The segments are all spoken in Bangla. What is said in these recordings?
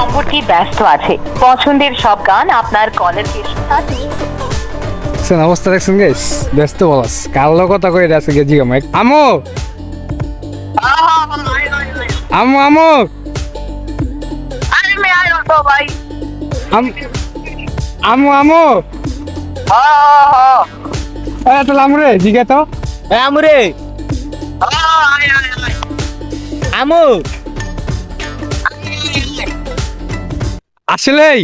নম্বরটি ব্যস্ত আছে। পছন্দের সব গান আপনার কলের সাথে। অবস্থা দেখছেন গাইস, ব্যস্ত বলাস কালো কথা কই আছে গে জিগা মাইক আমো আমো আমো আরে মে আইলো তো ভাই। আমো আমো হ্যাঁ তো আমরে জিগা তো আমরে আমু আসলেই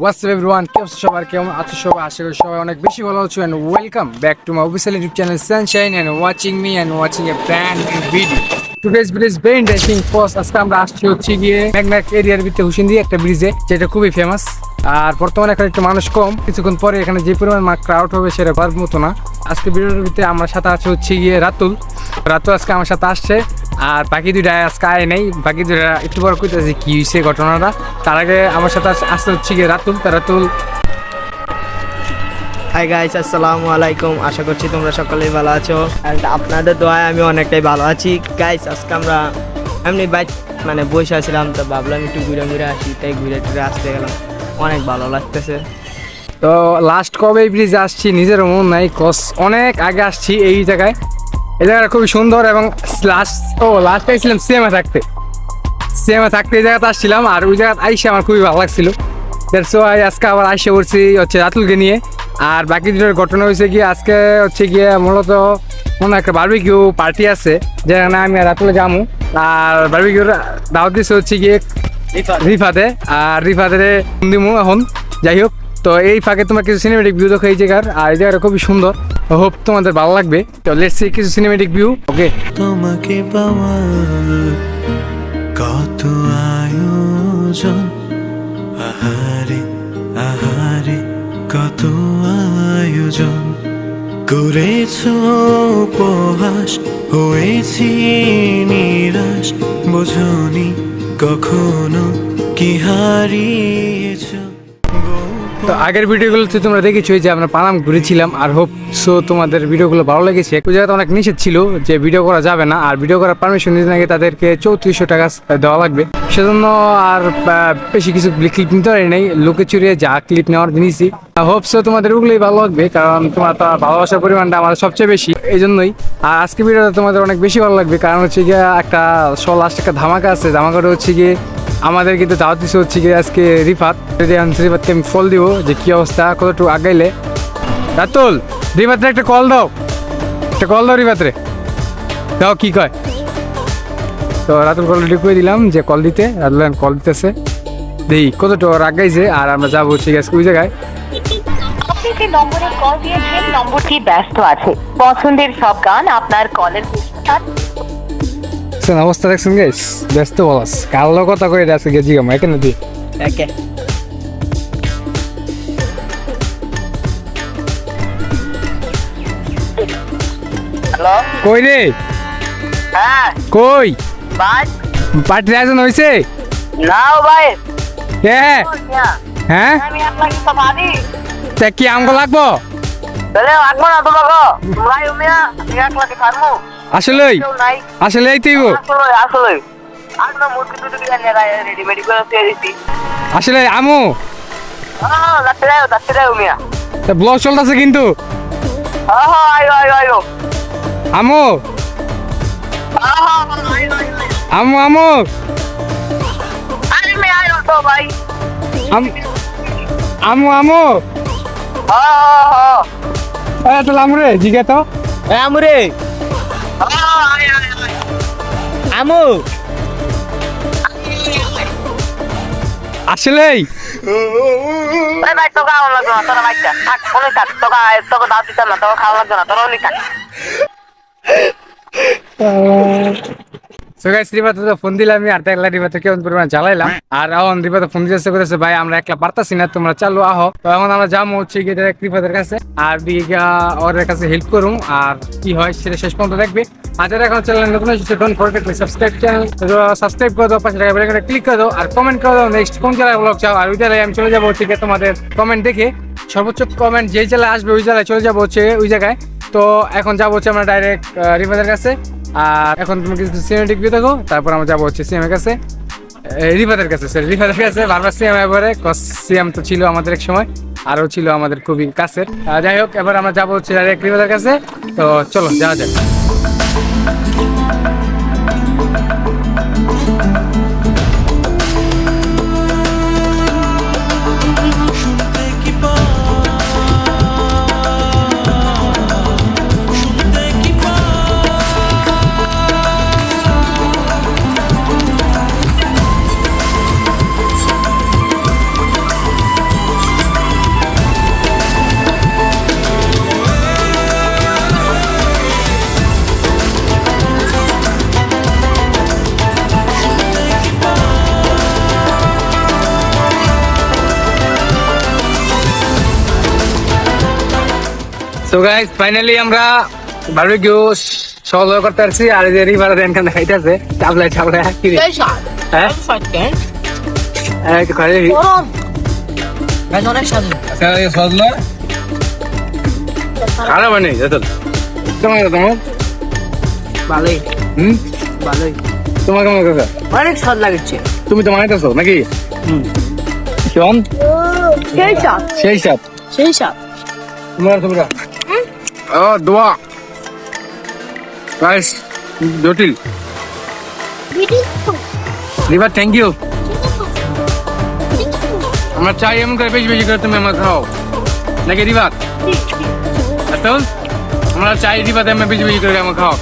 হোয়াটস আপ এভরিওয়ান, সবার কেমন আছো? সবাই আশা করি সবাই অনেক বেশি ভালো আছো and welcome back to my official YouTube channel Sunshine and watching me and watching a brand new video. Today's video is very interesting. First আজকে আমরা আসছি হচ্ছে গিয়ে ম্যাগনাক এরিয়ার ভিতরে হুসেন্দি একটা ব্রিজে, যেটা খুবই ফেমাস। আর বর্তমানে এখানে একটু মানুষ কম, কিছুক্ষণ পরে এখানে যে পরিমাণ ক্রাউড হবে সেটা ভাবার মতো না। আজকে ভিডিওর ভিতরে আমার সাথে আছে হচ্ছে গিয়ে রাতুল আজকে আমার সাথে আসছে। আর বাকি দুইটা আজকে আয় নেই, বাকি দুইটা একটু বড় কইতেছে কি হয়েছে ঘটনাটা। তার আগে আমার সাথে আসতে হচ্ছে গিয়ে রাতুল। হাই গাইস, আসসালামু আলাইকুম। আশা করছি তোমরা সকলেই ভালো আছো অ্যান্ড আপনাদের দোয়ায় আমি অনেকটাই ভালো আছি। গাইস আজকে আমরা এমনি বাইক বসে আছিলাম, তো ভাবলাম একটু ঘুরে আসি, তাই ঘুরে আসতে গেলাম। অনেক ভালো লাগতেছে। তো লাস্ট কবে এই ব্রিজে আসছি নিজেরও মন নাই, কস অনেক আগে আসছি এই জায়গায়। এই জায়গাটা খুবই সুন্দর এবং লাস্ট আইছিলাম সিএমএ থাকতে এই জায়গাতে আসছিলাম। আর ওই জায়গায় আইসে আমার খুবই ভালো লাগছিল। আজকে আবার আইসে পড়ছি হচ্ছে রাতুলকে নিয়ে। আর বাকি দুটোর ঘটনা হয়েছে গিয়ে আজকে হচ্ছে গিয়ে মূলত কোনো একটা বারবিকিউ পার্টি আছে, যেখানে আমি আর রাতুলে যাবো। আর বারবিকিউর দাওয়াত দিচ্ছে হচ্ছে গিয়ে রিফাতে। আর রিফাতে দিমু এখন, যাই হোক। তো এই ফাঁকে তোমার কিছু সিনেমেটিক ভিউ দেখো এই জায়গার, আর এই জায়গাটা খুবই সুন্দর। হোপ তোমাদের ভালো লাগবে। তো লেটস সি কিছু সিনেমেটিক ভিউ। ওকে, তোমাকে পাওয়ার কত আয়োজন, আহারে আহারে কত আয়োজন করেছো উপহাস, হয়েছি নিরাশ, বোঝনি কখনো কি হারিয়েছো। তো আগের ভিডিওগুলোতে তোমরা দেখেছো যে আমরা পানাম ঘুরেছিলাম। আর হোপ সো তোমাদের ভিডিওগুলো ভালো লেগেছে। ওই জায়গাতে অনেক নিষেধ ছিল যে ভিডিও করা যাবে না, আর ভিডিও করার পারমিশন দিতে নাকি তাদেরকে 3400 টাকা দেওয়া লাগবে। সেজন্য আর বেশি কিছু ক্লিপ নিতে পারি নাই, লোকে চুরিয়ে যা ক্লিপ নেওয়ার জিনিসই। হোপ সো তোমাদের ওগুলোই ভালো লাগবে, কারণ তোমার তো ভালোবাসার পরিমাণটা আমাদের সবচেয়ে বেশি, এই জন্যই। আর আজকে ভিডিওটা তোমাদের অনেক বেশি ভালো লাগবে, কারণ হচ্ছে গিয়ে একটা লাস্ট একটা ধামাকা আছে। ধামাকাটা হচ্ছে গিয়ে আমাদের কিন্তু দাওয়াত দিচ্ছে হচ্ছে গিয়ে আজকে রিফাতকে আমি ফল দিব যে কি অবস্থা, কতটুকু আগাইলে। রাতুল, রিফাতরে একটা কল দাও রিফাতরে দাও, কি কয়। তো রাতুল কল রেডি করে দিলাম যে কল দিতে। রাতুল কল দিতেছে, দেখি কতটুকু আগাইছে। আর আমরা যাবো হচ্ছে আজকে ওই জায়গায়। আপনি যে নম্বরে কল দিয়েছেন নম্বরটি ব্যস্ত আছে। পছন্দের সব গান আপনার কলের সাথে। অবস্থা দেখছেন গাইস, ব্যস্ত বলাস কালো কথা কই আছে গে জিগা মাইক এনে দি একে হ্যালো, কই রে, হ্যাঁ কই ভাই। পার্টির আয়োজন হয়েছে? নাও ভাই। হ্যাঁ হ্যাঁ, আমি আপনাকে তো ভাবি তা কি আমগো লাগবো? তাহলে লাগবো না তোমাকে। ভাই উমিয়া আমি একলাকে পারবো আসলেই নাই। আসলেই তুইব আসলে আমরা মুরগি টুটি রেডিমেডি করে তৈরি দিছি। আসলে আমু হ্যাঁ যাচ্ছে যাও উমিয়া। তা ব্লগ চলতেছে কিন্তু। হ্যাঁ আয়ো আমু আমু আমু আরে মে আয়ো তো ভাই। আমু আমু হ্যাঁ তাহলে আমু রে জিগে তো আমরে আমু আসলেই ভাই তো খাওয়া লাগবে না, তোরা ভাইটা থাক অনেক থাক। তোকে দাও দিতাম না, তোকে খাওয়া লাগবে না, তোরা অনেক থাক। সো গাইস, রিবাতে তো ফোন দিলাম আমি, আর দেখলা রিবাতে কেমন পরিমাণ জ্বালাইলাম। আর এখন রিবাতে ফোন দিতে করেছে ভাই আমরা একলা পারতাছি না, তোমরা চালু আহো। তো এখন আমরা যাবো হচ্ছে গিয়ে রিবাতের কাছে, আর দিকে ওর কাছে হেল্প করুম। আর কি হয় সেটা শেষ পর্যন্ত দেখবে। আর যারা এখন চ্যানেল নতুন এসেছে ডোন্ট ফরগেট টু সাবস্ক্রাইব করে দাও, পাশে টাকা বেল আইকনে ক্লিক করে দাও, আর কমেন্ট করে দাও নেক্সট কোন জেলায় ব্লগ চাও। আর ওই জেলায় আমি চলে যাবো হচ্ছে গিয়ে তোমাদের কমেন্ট দেখে, সর্বোচ্চ কমেন্ট যেই জেলায় আসবে ওই জেলায় চলে যাবো হচ্ছে ওই জায়গায়। তো এখন যাবো হচ্ছে আমরা ডাইরেক্ট রিবাতের কাছে। আর এখন তুমি কিছু সিনেমেটিক ভিউ দেখো, তারপর আমরা যাবো হচ্ছে সিএম এর কাছে। রিফাতের কাছে স্যার, রিফাতের কাছে বারবার সিয়াম এবারে সিয়াম তো ছিল আমাদের এক সময়, আরও ছিল আমাদের খুবই কাছের। যাই হোক, এবার আমরা যাবো হচ্ছে ডাইরেক্ট রিফাতের কাছে। তো চলো যাওয়া যাক। শুনতে কি পাও, শুনতে কি পাও। সো গাইস, ফাইনালি আমরা বারবিকিউ সহজ করতে পারছি। আর এই যে রিভার দেন কান খাইতেছে চাবলায় চাবলায় কি রে? হ্যাঁ একটু খাই দেখি। আচ্ছা এই সজলো খারাপ নেই যত তোমার তোমার ভালোই হুম ভালোই, তোমার কেমন কথা? অনেক স্বাদ লাগছে। তুমি তো মানাইতেছো নাকি? শোন সেই সাত সেই সাথ সেই সাত তোমার তোমরা ও দোয়া গাইস জটিল রিভার থ্যাংক ইউ। আমরা চাই এমন করে বেশি বেশি করে তুমি আমার খাও নাকি রিভার? আসল আমরা চাই রিভার তুমি বেশি বেশি করে আমার খাও।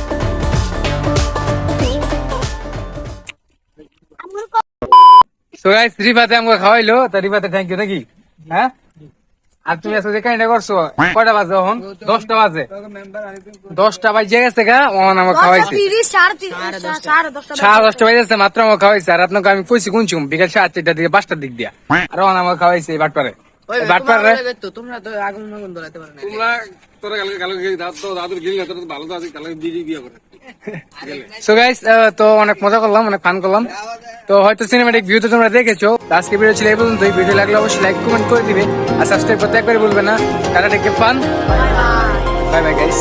সো গাইস, রিভাতে আমাকে খাওয়াইলো, তা রিভাতে থ্যাংক ইউ নাকি? হ্যাঁ, আর তুমি আজকে কাইন্ডা করছো। কয়টা বাজে এখন? 10টা বাজে। 10টা বাজে গেছে গা, ওখান আমাকে খাওয়াইছে। 10:30 বাজে মাত্র আমাকে খাওয়াইছে। আর আপনাকে আমি কইছি কোনছুম বিকাল 4:30 থেকে 5টার দিক দিয়া, আর ওখান আমাকে খাওয়াইছে এই বাটপারে। বাটপারে তোমরা তো আগুন মাগুন ধরাতে পারো না। তোমরা তোরা কালকে দাদুর গিল না, তোরা তো ভালো তো আছিস, কালকে দিদি বিয়ে করে। সো গাইস, তো অনেক মজা করলাম, অনেক ফান করলাম। তো হয়তো সিনেমাটিক ভিউ তো তোমরা দেখেছো। আজকে ভিডিও ছিল এই পর্যন্ত। এই ভিডিও লাগলে অবশ্যই লাইক কমেন্ট করে দিবে আর সাবস্ক্রাইব করতে একবারে বলবে না। টাটা, take care, fun, bye bye guys.